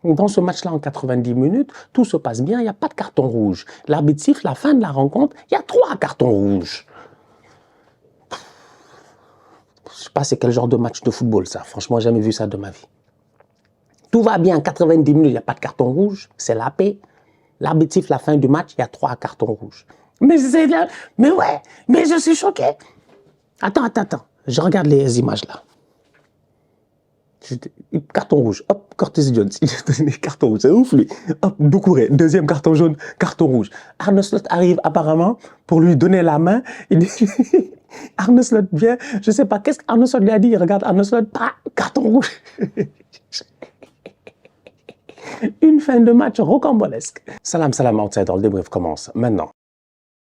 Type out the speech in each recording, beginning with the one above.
Dans ce match-là, en 90 minutes, tout se passe bien, il n'y a pas de carton rouge. L'arbitre siffle, la fin de la rencontre, il y a 3 cartons rouges. Je ne sais pas c'est quel genre de match de football ça. Franchement, jamais vu ça de ma vie. Tout va bien, 90 minutes, il n'y a pas de carton rouge, c'est la paix. L'arbitre siffle la fin du match, il y a 3 cartons rouges. Mais ouais, mais je suis choqué. Attends. Je regarde les images là. Carton rouge, hop, Curtis Jones, il a donné carton rouge, c'est ouf lui. Hop, Doucouré, deuxième carton jaune, carton rouge. Arne Slot arrive apparemment pour lui donner la main. Il dit, Arne Slot vient, je sais pas, qu'est-ce qu'Arne Slot lui a dit? Il regarde Arne Slot, carton rouge. Une fin de match rocambolesque. Salam, outsider, le débrief commence maintenant.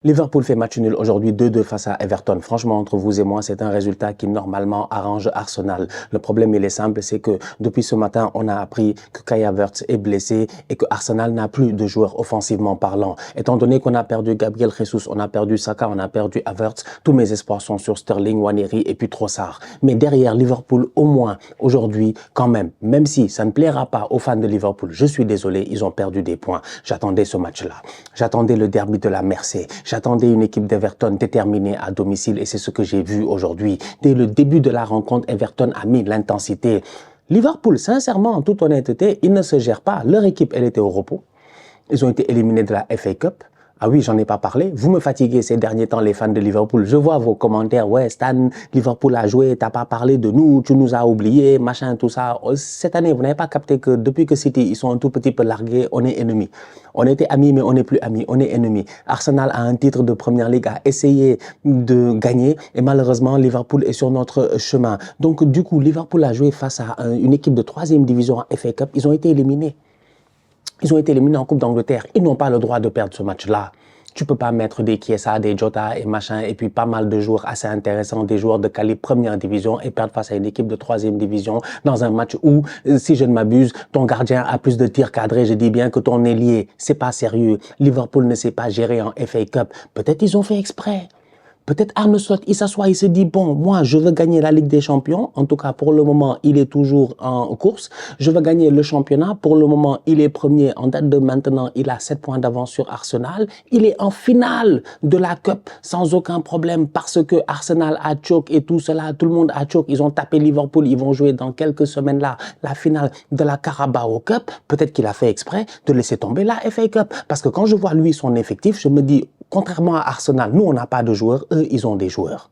Liverpool fait match nul aujourd'hui 2-2 face à Everton. Franchement, entre vous et moi, c'est un résultat qui normalement arrange Arsenal. Le problème, il est simple, c'est que depuis ce matin, on a appris que Kai Havertz est blessé et que Arsenal n'a plus de joueurs offensivement parlant. Étant donné qu'on a perdu Gabriel Jesus, on a perdu Saka, on a perdu Havertz, tous mes espoirs sont sur Sterling, Nwaneri et puis Trossard. Mais derrière Liverpool, au moins, aujourd'hui, quand même si ça ne plaira pas aux fans de Liverpool, je suis désolé, ils ont perdu des points. J'attendais ce match-là. J'attendais le derby de la Mersey. J'attendais une équipe d'Everton déterminée à domicile et c'est ce que j'ai vu aujourd'hui. Dès le début de la rencontre, Everton a mis l'intensité. Liverpool, sincèrement, en toute honnêteté, ils ne se gèrent pas. Leur équipe, elle était au repos. Ils ont été éliminés de la FA Cup. Ah oui, j'en ai pas parlé. Vous me fatiguez ces derniers temps, les fans de Liverpool. Je vois vos commentaires. Ouais, Stan, Liverpool a joué, t'as pas parlé de nous, tu nous as oubliés, machin, tout ça. Cette année, vous n'avez pas capté que depuis que City, ils sont un tout petit peu largués, on est ennemis. On était amis, mais on n'est plus amis. On est ennemis. Arsenal a un titre de Première Ligue, a essayé de gagner et malheureusement, Liverpool est sur notre chemin. Donc, du coup, Liverpool a joué face à une équipe de 3e division en FA Cup. Ils ont été éliminés. Ils ont été éliminés en Coupe d'Angleterre. Ils n'ont pas le droit de perdre ce match-là. Tu peux pas mettre des Chiesa, des Jota et machin, et puis pas mal de joueurs assez intéressants, des joueurs de calibre première division et perdre face à une équipe de 3e division dans un match où, si je ne m'abuse, ton gardien a plus de tirs cadrés, je dis bien que ton ailier. C'est pas sérieux. Liverpool ne sait pas gérer en FA Cup. Peut-être ils ont fait exprès. Peut-être Arne Slot, il s'assoit, il se dit, bon, moi, je veux gagner la Ligue des Champions. En tout cas, pour le moment, il est toujours en course. Je veux gagner le championnat. Pour le moment, il est premier. En date de maintenant, il a 7 points d'avance sur Arsenal. Il est en finale de la Cup sans aucun problème parce que Arsenal a choke et tout cela. Tout le monde a choke. Ils ont tapé Liverpool. Ils vont jouer dans quelques semaines là la finale de la Carabao Cup. Peut-être qu'il a fait exprès de laisser tomber la FA Cup. Parce que quand je vois lui, son effectif, je me dis, contrairement à Arsenal, nous, on n'a pas de joueurs. Eux, ils ont des joueurs.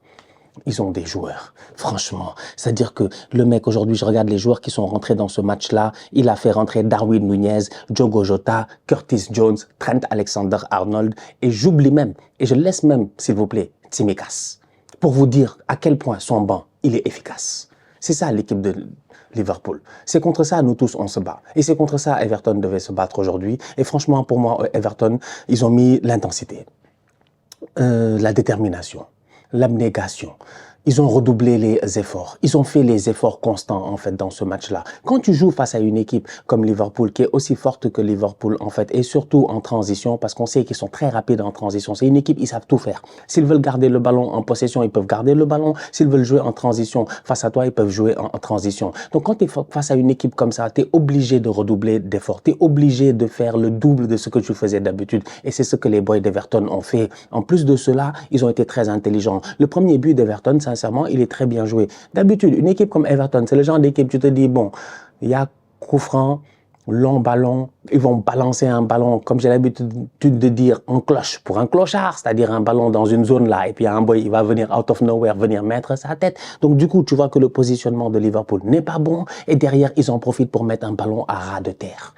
Ils ont des joueurs, franchement. C'est-à-dire que le mec, aujourd'hui, je regarde les joueurs qui sont rentrés dans ce match-là. Il a fait rentrer Darwin Nunez, Diogo Jota, Curtis Jones, Trent Alexander-Arnold. Et j'oublie même, et je laisse même, s'il vous plaît, Tsimikas. Pour vous dire à quel point son banc, il est efficace. C'est ça l'équipe de Liverpool. C'est contre ça, nous tous, on se bat. Et c'est contre ça, Everton devait se battre aujourd'hui. Et franchement, pour moi, Everton, ils ont mis l'intensité. La détermination, l'abnégation. Ils ont redoublé les efforts. Ils ont fait les efforts constants, en fait, dans ce match-là. Quand tu joues face à une équipe comme Liverpool, qui est aussi forte que Liverpool, en fait, et surtout en transition, parce qu'on sait qu'ils sont très rapides en transition. C'est une équipe, ils savent tout faire. S'ils veulent garder le ballon en possession, ils peuvent garder le ballon. S'ils veulent jouer en transition face à toi, ils peuvent jouer en transition. Donc, quand tu es face à une équipe comme ça, tu es obligé de redoubler d'efforts. Tu es obligé de faire le double de ce que tu faisais d'habitude. Et c'est ce que les boys d'Everton ont fait. En plus de cela, ils ont été très intelligents. Le premier but d'Everton, sincèrement, il est très bien joué. D'habitude, une équipe comme Everton, c'est le genre d'équipe, tu te dis, bon, il y a coup franc, long ballon, ils vont balancer un ballon, comme j'ai l'habitude de dire, en cloche, pour un clochard, c'est-à-dire un ballon dans une zone là, et puis un boy, il va venir out of nowhere, venir mettre sa tête. Donc du coup, tu vois que le positionnement de Liverpool n'est pas bon, et derrière, ils en profitent pour mettre un ballon à ras de terre.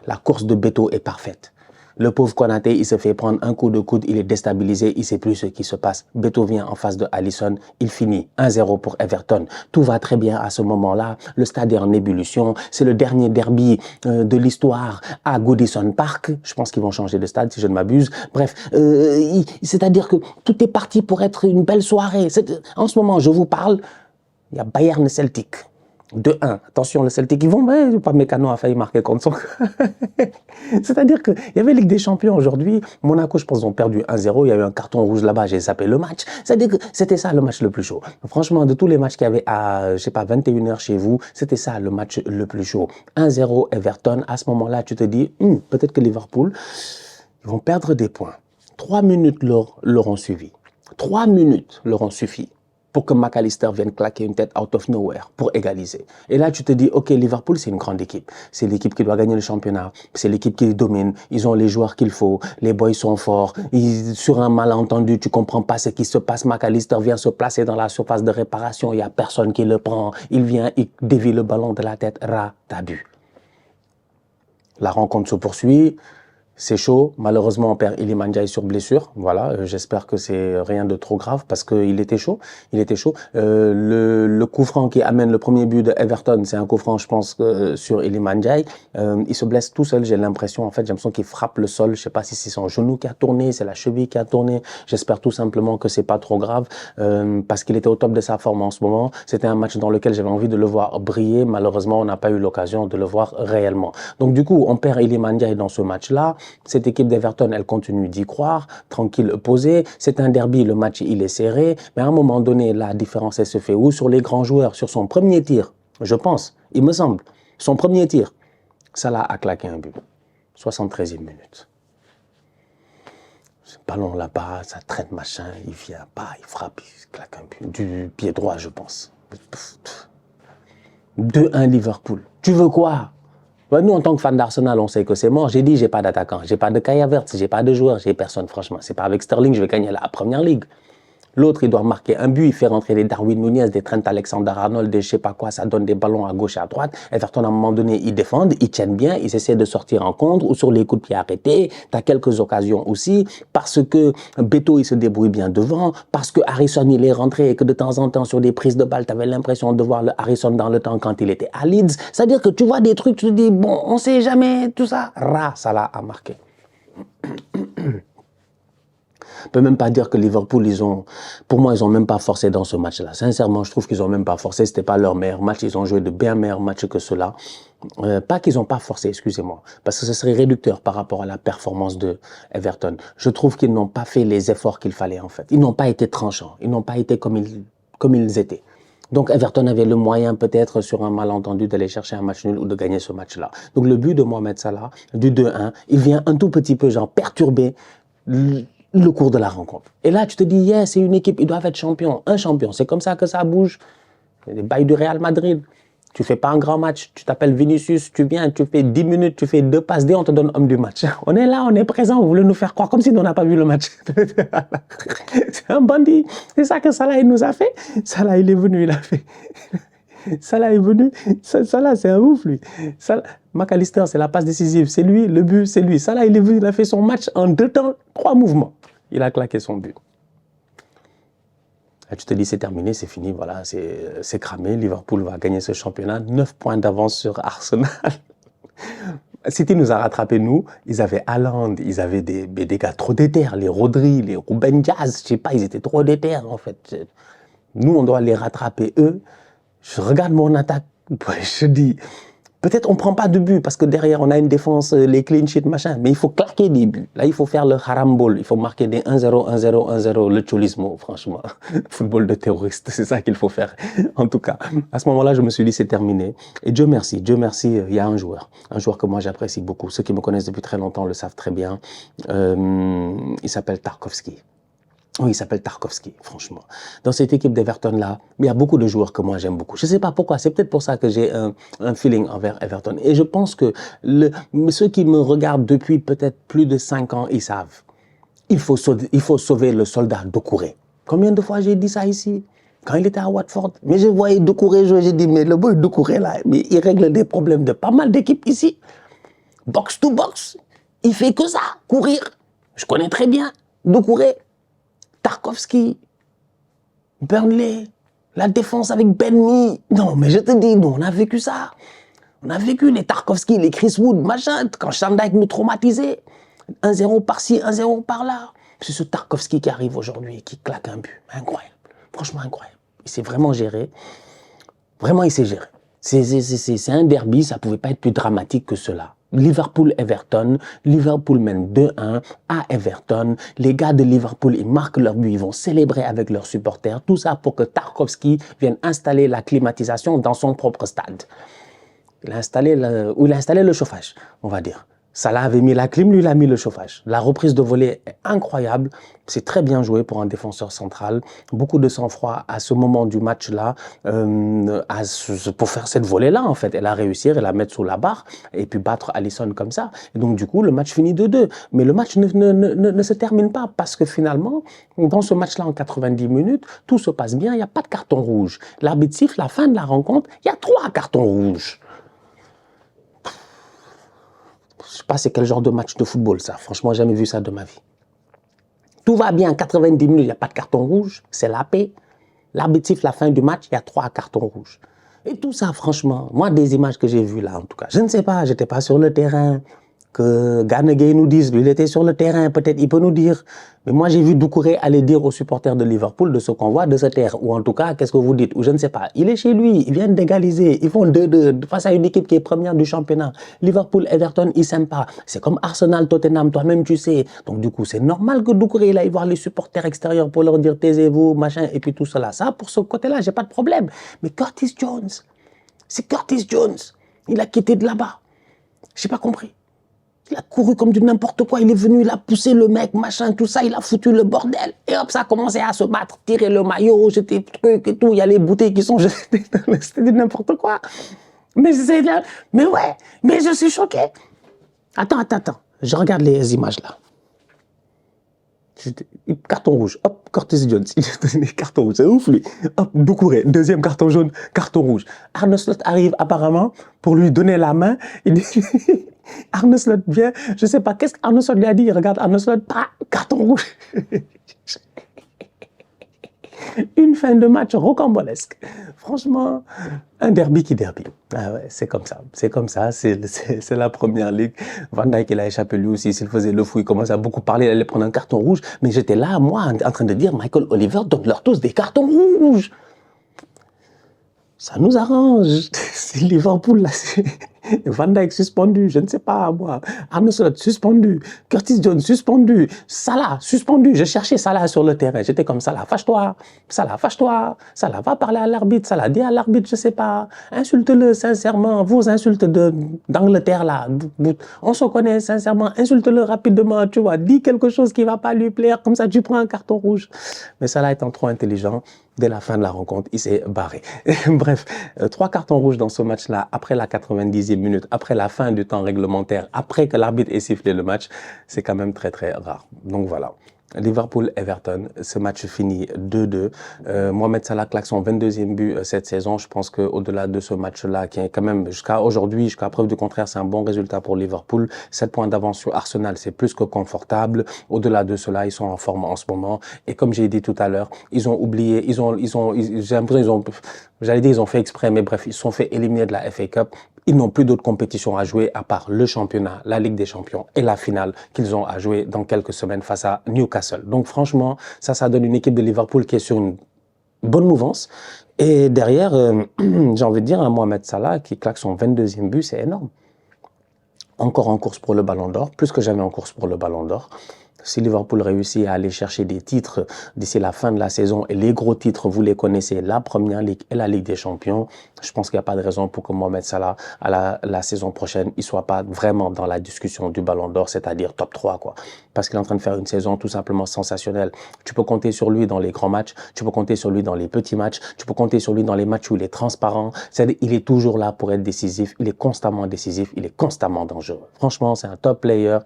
La course de Beto est parfaite. Le pauvre Konaté, il se fait prendre un coup de coude, il est déstabilisé, il ne sait plus ce qui se passe. Beto vient en face de Alisson, il finit 1-0 pour Everton. Tout va très bien à ce moment-là, le stade est en ébullition, c'est le dernier derby de l'histoire à Goodison Park. Je pense qu'ils vont changer de stade si je ne m'abuse. Bref, c'est-à-dire que tout est parti pour être une belle soirée. En ce moment, je vous parle, il y a Bayern Celtic. 2-1. Attention, le Celtic, ils vont, mais pas Mécano a failli marquer contre son. C'est-à-dire qu'il y avait Ligue des Champions aujourd'hui. Monaco, je pense, ils ont perdu 1-0. Il y a eu un carton rouge là-bas, j'ai zappé le match. C'est-à-dire que c'était ça le match le plus chaud. Franchement, de tous les matchs qu'il y avait à, je sais pas, 21h chez vous, c'était ça le match le plus chaud. 1-0 Everton. À ce moment-là, tu te dis, peut-être que Liverpool, ils vont perdre des points. 3 minutes leur ont suivi. 3 minutes leur ont suffi pour que McAllister vienne claquer une tête out of nowhere pour égaliser. Et là, tu te dis, OK, Liverpool, c'est une grande équipe. C'est l'équipe qui doit gagner le championnat. C'est l'équipe qui domine. Ils ont les joueurs qu'il faut. Les boys sont forts. Sur un malentendu, tu comprends pas ce qui se passe. McAllister vient se placer dans la surface de réparation. Il y a personne qui le prend. Il vient, il dévie le ballon de la tête. T'as La rencontre se poursuit. C'est chaud. Malheureusement, on perd Iliman Ndiaye sur blessure. Voilà. J'espère que c'est rien de trop grave parce qu'il était chaud. Il était chaud. Le coup franc qui amène le premier but de Everton, c'est un coup franc, je pense, sur Iliman Ndiaye. Il se blesse tout seul. J'ai l'impression, en fait, j'ai l'impression qu'il frappe le sol. Je sais pas si c'est son genou qui a tourné, c'est la cheville qui a tourné. J'espère tout simplement que c'est pas trop grave parce qu'il était au top de sa forme en ce moment. C'était un match dans lequel j'avais envie de le voir briller. Malheureusement, on n'a pas eu l'occasion de le voir réellement. Donc, du coup, on perd Iliman Ndiaye dans ce match-là. Cette équipe d'Everton, elle continue d'y croire, tranquille, posée. C'est un derby, le match, il est serré. Mais à un moment donné, la différence, elle se fait où? Sur les grands joueurs, sur son premier tir, je pense, il me semble. Son premier tir, Salah a claqué un but. 73e minute. Ce ballon là-bas, ça traîne machin, il vient pas, il frappe, il claque un but. Du pied droit, je pense. 2-1 Liverpool. Tu veux quoi? Nous, en tant que fans d'Arsenal, on sait que c'est mort. J'ai dit, j'ai pas d'attaquant, j'ai pas de Kai Havertz, j'ai pas de joueur, j'ai personne, franchement. C'est pas avec Sterling, je vais gagner la Première Ligue. L'autre, il doit marquer un but, il fait rentrer des Darwin Nunez, des Trent Alexander-Arnold, des je sais pas quoi, ça donne des ballons à gauche et à droite. Everton, à un moment donné, ils défendent, ils tiennent bien, ils essaient de sortir en contre ou sur les coups de pied arrêtés. T'as quelques occasions aussi parce que Beto, il se débrouille bien devant, parce que Harrison, il est rentré et que de temps en temps, sur des prises de balles, t'avais l'impression de voir le Harrison dans le temps quand il était à Leeds. C'est-à-dire que tu vois des trucs, tu te dis, bon, on sait jamais, tout ça. Salah a marqué. Je ne peux même pas dire que Liverpool, pour moi, ils n'ont même pas forcé dans ce match-là. Sincèrement, je trouve qu'ils n'ont même pas forcé. Ce n'était pas leur meilleur match. Ils ont joué de bien meilleurs matchs que cela. Pas qu'ils n'ont pas forcé, excusez-moi. Parce que ce serait réducteur par rapport à la performance de Everton. Je trouve qu'ils n'ont pas fait les efforts qu'il fallait, en fait. Ils n'ont pas été tranchants. Ils n'ont pas été comme ils étaient. Donc Everton avait le moyen peut-être sur un malentendu d'aller chercher un match nul ou de gagner ce match-là. Donc le but de Mohamed Salah, du 2-1, il vient un tout petit peu genre perturber le cours de la rencontre. Et là, tu te dis, yeah, c'est une équipe, ils doivent être champions. Un champion, c'est comme ça que ça bouge. Les bails du Real Madrid. Tu fais pas un grand match, tu t'appelles Vinicius, tu viens, tu fais 10 minutes, tu fais 2 passes, on te donne homme du match. On est là, on est présent, vous voulez nous faire croire comme si on n'a pas vu le match. C'est un bandit. C'est ça que Salah, il nous a fait. Salah, il est venu, il a fait. Salah est venu. Salah, c'est un ouf, lui. McAllister, c'est la passe décisive. C'est lui, le but, c'est lui. Salah, il est venu, il a fait son match en 2 temps, 3 mouvements. Il a claqué son but. Et tu te dis, c'est terminé, c'est fini, voilà, c'est cramé. Liverpool va gagner ce championnat. 9 points d'avance sur Arsenal. City nous a rattrapés, nous. Ils avaient Haaland, ils avaient des gars trop déter, les Rodri, les Ruben Diaz, je sais pas, ils étaient trop déter, en fait. Nous, on doit les rattraper, eux. Je regarde mon attaque, je dis, peut-être on prend pas de but parce que derrière on a une défense, les clean sheet, machin, mais il faut claquer des buts. Là, il faut faire le harambol, il faut marquer des 1-0, 1-0, 1-0, le cholismo, franchement. Football de terroriste, c'est ça qu'il faut faire. En tout cas, à ce moment-là, je me suis dit, c'est terminé. Et Dieu merci, il y a un joueur que moi j'apprécie beaucoup. Ceux qui me connaissent depuis très longtemps le savent très bien. Il s'appelle Tarkowski. Oui, il s'appelle Tarkowski, franchement. Dans cette équipe d'Everton-là, il y a beaucoup de joueurs que moi j'aime beaucoup. Je ne sais pas pourquoi, c'est peut-être pour ça que j'ai un feeling envers Everton. Et je pense que ceux qui me regardent depuis peut-être plus de 5 ans, ils savent. Il faut sauver le soldat Doucouré. Combien de fois j'ai dit ça ici? Quand il était à Watford, mais je voyais Doucouré jouer, j'ai dit, mais le boy Doucouré là, mais il règle des problèmes de pas mal d'équipes ici. Box to box, il fait que ça, courir. Je connais très bien Doucouré. Tarkowski, Burnley, la défense avec Ben Mee. Non, mais je te dis, nous, on a vécu ça. On a vécu les Tarkowski, les Chris Wood, machin, quand Shandijk nous traumatisait. 1-0 par-ci, 1-0 par-là. C'est ce Tarkowski qui arrive aujourd'hui et qui claque un but. Incroyable. Franchement incroyable. Il s'est vraiment géré. Vraiment, il s'est géré. C'est un derby, ça ne pouvait pas être plus dramatique que cela. Liverpool-Everton, Liverpool mène 2-1 à Everton. Les gars de Liverpool, ils marquent leur but, ils vont célébrer avec leurs supporters. Tout ça pour que Tarkowski vienne installer la climatisation dans son propre stade. Il a installé le chauffage, on va dire. Salah avait mis la clim, lui il a mis le chauffage. La reprise de volée est incroyable, c'est très bien joué pour un défenseur central. Beaucoup de sang-froid à ce moment du match-là, pour faire cette volée-là en fait. Elle a réussi, elle la mettre sous la barre et puis battre Alisson comme ça. Et donc du coup, le match finit 2-2. Mais le match ne se termine pas parce que finalement, dans ce match-là en 90 minutes, tout se passe bien, il n'y a pas de carton rouge. L'arbitre siffle la fin de la rencontre, il y a 3 cartons rouges. Je ne sais pas c'est quel genre de match de football ça. Franchement, jamais vu ça de ma vie. Tout va bien, 90 minutes, il n'y a pas de carton rouge, c'est la paix. L'arbitre siffle la fin du match, il y a 3 cartons rouges. Et tout ça, franchement, moi, des images que j'ai vues là, en tout cas, je ne sais pas, je n'étais pas sur le terrain. Que Gana Gueye nous dise, lui, il était sur le terrain, peut-être il peut nous dire. Mais moi, j'ai vu Doucouré aller dire aux supporters de Liverpool de ce qu'on voit de se taire. Ou en tout cas, qu'est-ce que vous dites? Ou je ne sais pas. Il est chez lui, il vient d'égaliser. Ils font 2-2 face à une équipe qui est première du championnat. Liverpool, Everton, ils s'aiment pas. C'est comme Arsenal, Tottenham, toi-même, tu sais. Donc, du coup, c'est normal que Doucouré, il aille voir les supporters extérieurs pour leur dire taisez-vous, machin, et puis tout cela. Ça, pour ce côté-là, j'ai pas de problème. Mais Curtis Jones, c'est Curtis Jones. Il a quitté de là-bas. J'ai pas compris. Il a couru comme du n'importe quoi, il est venu, il a poussé le mec, machin, tout ça, il a foutu le bordel. Et hop, ça a commencé à se battre, tirer le maillot, jeter truc et tout. Il y a les bouteilles qui sont jetées, c'était du n'importe quoi. Mais ouais, mais je suis choqué. Attends, je regarde les images là. Carton rouge, hop, Curtis Jones, il a donné carton rouge, c'est ouf lui. Hop, Doucouré, deuxième carton jaune, carton rouge. Arne Slot arrive apparemment pour lui donner la main. Il dit, Arne Slot vient, je sais pas, qu'est-ce qu'Arne Slot lui a dit? Il regarde Arne Slot, carton rouge. Une fin de match rocambolesque. Franchement, un derby qui derby. Ah ouais, c'est comme ça. C'est comme ça. C'est la première ligue. Van Dijk, il a échappé lui aussi. S'il faisait le fou, il commençait à beaucoup parler. Il allait prendre un carton rouge. Mais j'étais là, moi, en train de dire, Michael Oliver, donne-leur tous des cartons rouges. Ça nous arrange. C'est Liverpool, là. Van Dijk suspendu, je ne sais pas, moi. Arne Slot suspendu. Curtis Jones suspendu. Salah suspendu. Je cherchais Salah sur le terrain. J'étais comme Salah, fâche-toi. Salah, fâche-toi. Salah, va parler à l'arbitre. Salah, dis à l'arbitre, je ne sais pas. Insulte-le sincèrement. Vos insultes d'Angleterre, là. On se connaît sincèrement. Insulte-le rapidement, tu vois. Dis quelque chose qui ne va pas lui plaire. Comme ça, tu prends un carton rouge. Mais Salah étant trop intelligent, dès la fin de la rencontre, il s'est barré. Bref, 3 cartons rouges dans ce match-là, après la 90e minute, après la fin du temps réglementaire, après que l'arbitre ait sifflé le match, c'est quand même très très rare. Donc voilà. Liverpool-Everton, ce match finit 2-2. Mohamed Salah claque son 22e but cette saison. Je pense qu'au-delà de ce match-là, qui est quand même jusqu'à aujourd'hui, jusqu'à preuve du contraire, c'est un bon résultat pour Liverpool. 7 points d'avance sur Arsenal, c'est plus que confortable. Au-delà de cela, ils sont en forme en ce moment. Et comme j'ai dit tout à l'heure, ils ont oublié, j'ai l'impression ils ont fait exprès, mais bref, ils se sont fait éliminer de la FA Cup. Ils n'ont plus d'autres compétitions à jouer à part le championnat, la Ligue des Champions et la finale qu'ils ont à jouer dans quelques semaines face à Newcastle. Donc franchement, ça donne une équipe de Liverpool qui est sur une bonne mouvance. Et derrière, j'ai envie de dire, un Mohamed Salah qui claque son 22e but, c'est énorme. Encore en course pour le Ballon d'Or, plus que jamais en course pour le Ballon d'Or. Si Liverpool réussit à aller chercher des titres d'ici la fin de la saison, et les gros titres, vous les connaissez, la Première Ligue et la Ligue des Champions, je pense qu'il n'y a pas de raison pour que Mohamed Salah, à la saison prochaine, il ne soit pas vraiment dans la discussion du Ballon d'Or, c'est-à-dire top 3, quoi. Parce qu'il est en train de faire une saison tout simplement sensationnelle. Tu peux compter sur lui dans les grands matchs, tu peux compter sur lui dans les petits matchs, tu peux compter sur lui dans les matchs où il est transparent. C'est-à-dire, il est toujours là pour être décisif, il est constamment décisif, il est constamment dangereux. Franchement, c'est un top player.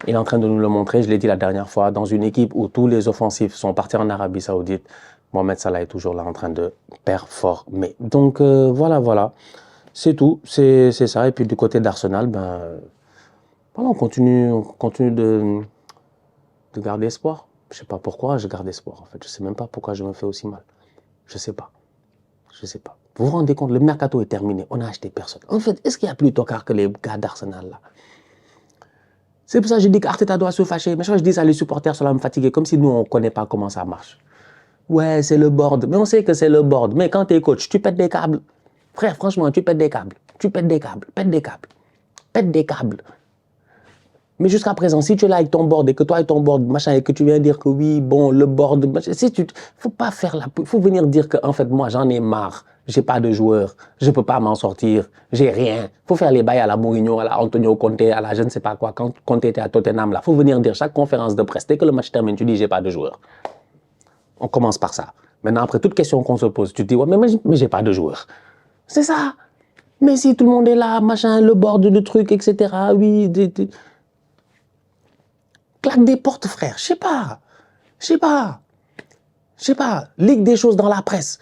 Il est en train de nous le montrer, je l'ai dit la dernière fois, dans une équipe où tous les offensifs sont partis en Arabie Saoudite, Mohamed Salah est toujours là en train de performer. Donc voilà, c'est tout, c'est ça. Et puis du côté d'Arsenal, voilà, on continue de garder espoir. Je ne sais pas pourquoi je garde espoir en fait, je ne sais même pas pourquoi je me fais aussi mal. Je ne sais pas. Vous vous rendez compte, le mercato est terminé, on n'a acheté personne. En fait, est-ce qu'il y a plus tocard que les gars d'Arsenal là? C'est pour ça que je dis qu'Arteta doit se fâcher. Mais je dis ça, les supporters sont là me fatiguer, comme si nous, on ne connaît pas comment ça marche. Ouais, c'est le board. Mais on sait que c'est le board. Mais quand tu es coach, tu pètes des câbles. Frère, franchement, tu pètes des câbles. Tu pètes des câbles, pète des câbles, pète des câbles. Mais jusqu'à présent, si tu es là avec ton board et que toi et ton board, machin, et que tu viens dire que oui, bon, le board, machin, faut pas faire faut venir dire que, en fait, moi, j'en ai marre. J'ai pas de joueurs. Je peux pas m'en sortir. J'ai rien. Faut faire les bails à la Mourinho, à la Antonio Conte, à la je ne sais pas quoi. Quand Conte était à Tottenham, là, faut venir dire chaque conférence de presse. Dès que le match termine, tu dis, j'ai pas de joueurs. On commence par ça. Maintenant, après toute question qu'on se pose, tu te dis, ouais, mais j'ai pas de joueurs. C'est ça. Mais si tout le monde est là, machin, le board, le truc, etc., oui, claque des portes, frère. Je sais pas. Ligue des choses dans la presse.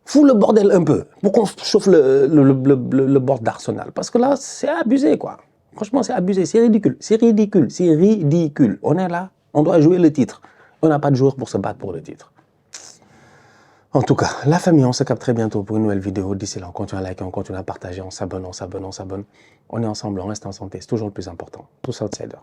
Fous le bordel un peu pour qu'on chauffe le board d'Arsenal. Parce que là, c'est abusé, quoi. Franchement, c'est abusé. C'est ridicule. On est là. On doit jouer le titre. On n'a pas de joueurs pour se battre pour le titre. En tout cas, la famille, on se capte très bientôt pour une nouvelle vidéo. D'ici là, on continue à liker, on continue à partager, on s'abonne. On est ensemble, on reste en santé. C'est toujours le plus important. Tous outsiders.